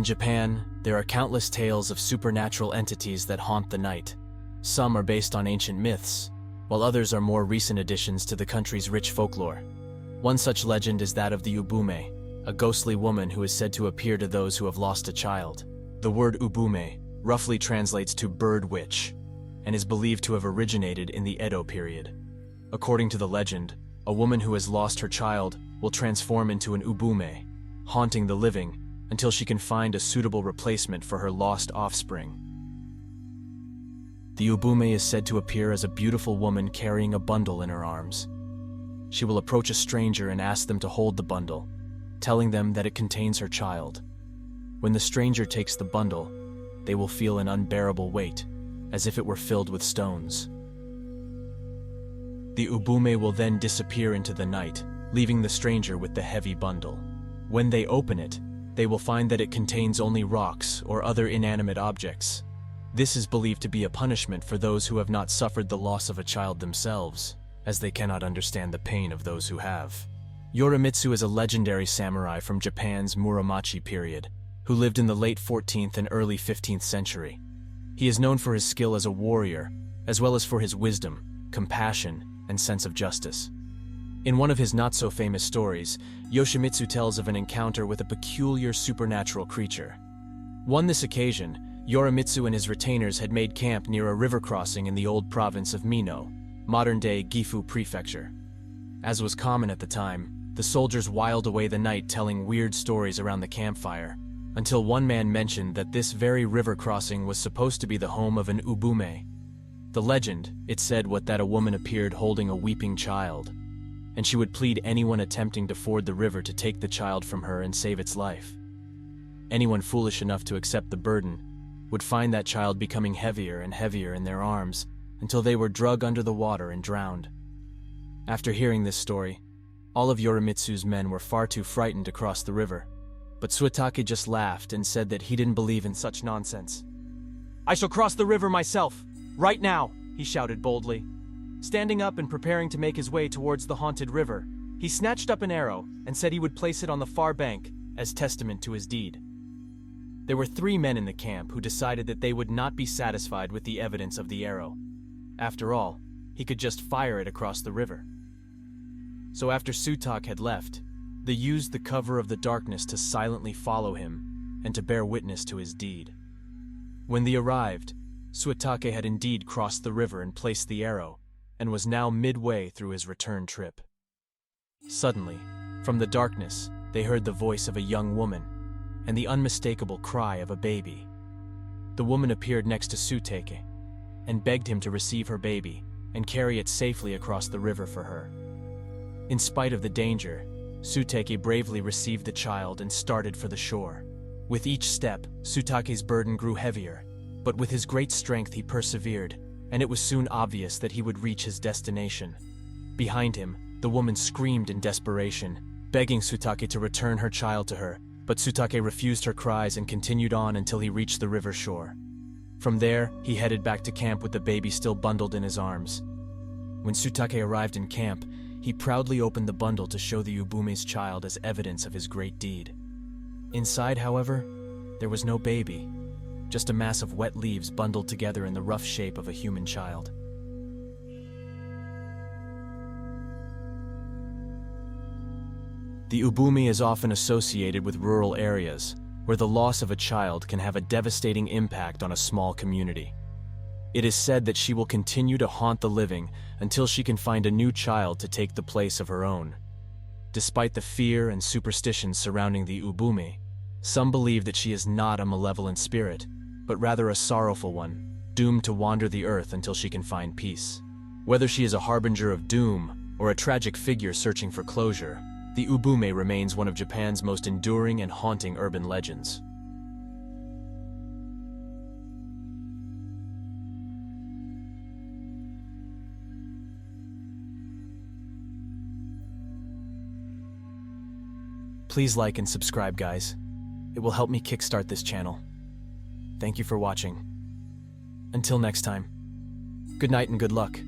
In Japan, there are countless tales of supernatural entities that haunt the night. Some are based on ancient myths, while others are more recent additions to the country's rich folklore. One such legend is that of the Ubume, a ghostly woman who is said to appear to those who have lost a child. The word Ubume roughly translates to bird witch, and is believed to have originated in the Edo period. According to the legend, a woman who has lost her child will transform into an Ubume, haunting the living until she can find a suitable replacement for her lost offspring. The Ubume is said to appear as a beautiful woman carrying a bundle in her arms. She will approach a stranger and ask them to hold the bundle, telling them that it contains her child. When the stranger takes the bundle, they will feel an unbearable weight, as if it were filled with stones. The Ubume will then disappear into the night, leaving the stranger with the heavy bundle. When they open it, they will find that it contains only rocks or other inanimate objects. This is believed to be a punishment for those who have not suffered the loss of a child themselves, as they cannot understand the pain of those who have. Yorimitsu is a legendary samurai from Japan's Muromachi period, who lived in the late 14th and early 15th century. He is known for his skill as a warrior, as well as for his wisdom, compassion, and sense of justice. In one of his not-so-famous stories, Yoshimitsu tells of an encounter with a peculiar supernatural creature. On this occasion, Yorimitsu and his retainers had made camp near a river crossing in the old province of Mino, modern-day Gifu Prefecture. As was common at the time, the soldiers whiled away the night telling weird stories around the campfire, until one man mentioned that this very river crossing was supposed to be the home of an Ubume. The legend, it said that a woman appeared holding a weeping child, and she would plead anyone attempting to ford the river to take the child from her and save its life. Anyone foolish enough to accept the burden would find that child becoming heavier and heavier in their arms until they were dragged under the water and drowned. After hearing this story, all of Yorimitsu's men were far too frightened to cross the river, but Tsuetake just laughed and said that he didn't believe in such nonsense. "I shall cross the river myself, right now," he shouted boldly. Standing up and preparing to make his way towards the haunted river, he snatched up an arrow and said he would place it on the far bank as testament to his deed. There were 3 men in the camp who decided that they would not be satisfied with the evidence of the arrow. After all, he could just fire it across the river. So after Tsuetake had left, they used the cover of the darkness to silently follow him and to bear witness to his deed. When they arrived, Tsuetake had indeed crossed the river and placed the arrow, and was now midway through his return trip. Suddenly, from the darkness, they heard the voice of a young woman and the unmistakable cry of a baby. The woman appeared next to Tsuetake and begged him to receive her baby and carry it safely across the river for her. In spite of the danger, Tsuetake bravely received the child and started for the shore. With each step, Tsuetake's burden grew heavier, but with his great strength he persevered, and it was soon obvious that he would reach his destination. Behind him, the woman screamed in desperation, begging Tsuetake to return her child to her, but Tsuetake refused her cries and continued on until he reached the river shore. From there, he headed back to camp with the baby still bundled in his arms. When Tsuetake arrived in camp, he proudly opened the bundle to show the Ubume's child as evidence of his great deed. Inside, however, there was no baby, just a mass of wet leaves bundled together in the rough shape of a human child. The Ubume is often associated with rural areas, where the loss of a child can have a devastating impact on a small community. It is said that she will continue to haunt the living until she can find a new child to take the place of her own. Despite the fear and superstitions surrounding the Ubume, some believe that she is not a malevolent spirit, but rather a sorrowful one, doomed to wander the earth until she can find peace. Whether she is a harbinger of doom or a tragic figure searching for closure, the Ubume remains one of Japan's most enduring and haunting urban legends. Please like and subscribe, guys. It will help me kickstart this channel. Thank you for watching. Until next time, good night and good luck.